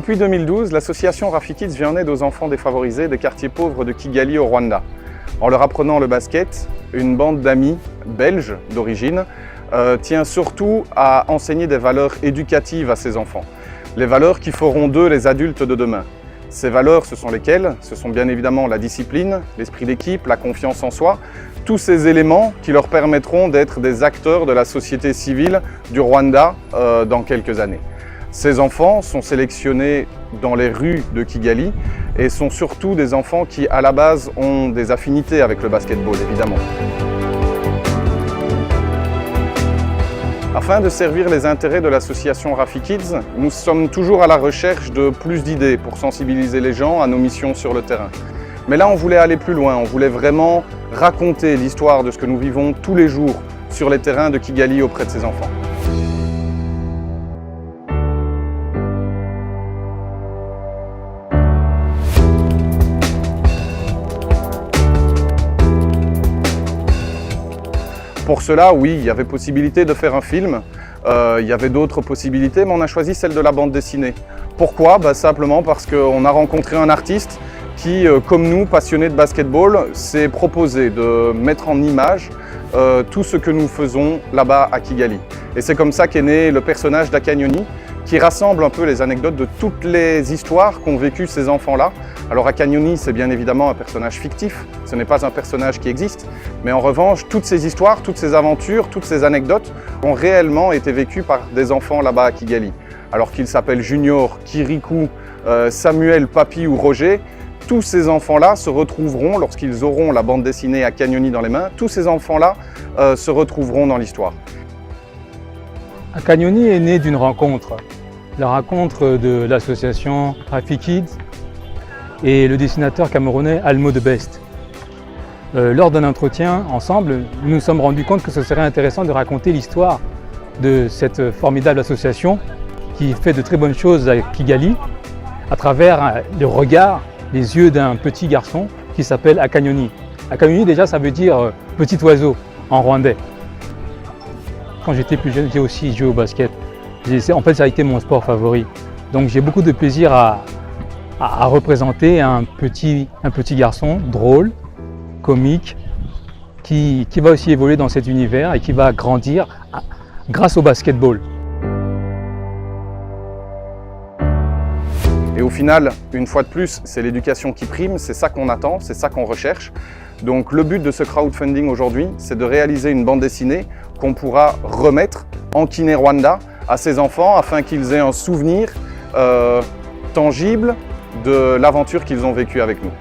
Depuis 2012, l'association Rafikids vient en aide aux enfants défavorisés des quartiers pauvres de Kigali au Rwanda. En leur apprenant le basket, une bande d'amis belges d'origine tient surtout à enseigner des valeurs éducatives à ces enfants. Les valeurs qui feront d'eux les adultes de demain. Ces valeurs, ce sont lesquelles? Ce sont bien évidemment la discipline, l'esprit d'équipe, la confiance en soi, tous ces éléments qui leur permettront d'être des acteurs de la société civile du Rwanda dans quelques années. Ces enfants sont sélectionnés dans les rues de Kigali et sont surtout des enfants qui, à la base, ont des affinités avec le basketball, évidemment. Afin de servir les intérêts de l'association Rafikids, nous sommes toujours à la recherche de plus d'idées pour sensibiliser les gens à nos missions sur le terrain. Mais là, on voulait aller plus loin, on voulait vraiment raconter l'histoire de ce que nous vivons tous les jours sur les terrains de Kigali auprès de ces enfants. Pour cela, oui, il y avait possibilité de faire un film, il y avait d'autres possibilités, mais on a choisi celle de la bande dessinée. Pourquoi? Simplement parce qu'on a rencontré un artiste qui, comme nous, passionnés de basketball, s'est proposé de mettre en image tout ce que nous faisons là-bas à Kigali. Et c'est comme ça qu'est né le personnage d'Akanyoni, qui rassemble un peu les anecdotes de toutes les histoires qu'ont vécues ces enfants-là. Alors Akanyoni, c'est bien évidemment un personnage fictif, ce n'est pas un personnage qui existe, mais en revanche, toutes ces histoires, toutes ces aventures, toutes ces anecdotes ont réellement été vécues par des enfants là-bas à Kigali. Alors qu'ils s'appellent Junior, Kirikou, Samuel, Papi ou Roger, tous ces enfants-là se retrouveront, lorsqu'ils auront la bande dessinée Akanyoni dans les mains, tous ces enfants-là se retrouveront dans l'histoire. Akanyoni est né d'une rencontre, la rencontre de l'association Rafikids et le dessinateur camerounais Almo de Best. Lors d'un entretien ensemble, nous nous sommes rendus compte que ce serait intéressant de raconter l'histoire de cette formidable association qui fait de très bonnes choses à Kigali à travers le regard, les yeux d'un petit garçon qui s'appelle Akanyoni. Akanyoni, déjà, ça veut dire petit oiseau en rwandais. Quand j'étais plus jeune, j'ai aussi joué au basket. En fait, ça a été mon sport favori. Donc j'ai beaucoup de plaisir à représenter un petit garçon drôle, comique, qui va aussi évoluer dans cet univers et qui va grandir grâce au basketball. Et au final, une fois de plus, c'est l'éducation qui prime, c'est ça qu'on attend, c'est ça qu'on recherche. Donc le but de ce crowdfunding aujourd'hui, c'est de réaliser une bande dessinée qu'on pourra remettre en Kinyarwanda à ces enfants afin qu'ils aient un souvenir tangible de l'aventure qu'ils ont vécue avec nous.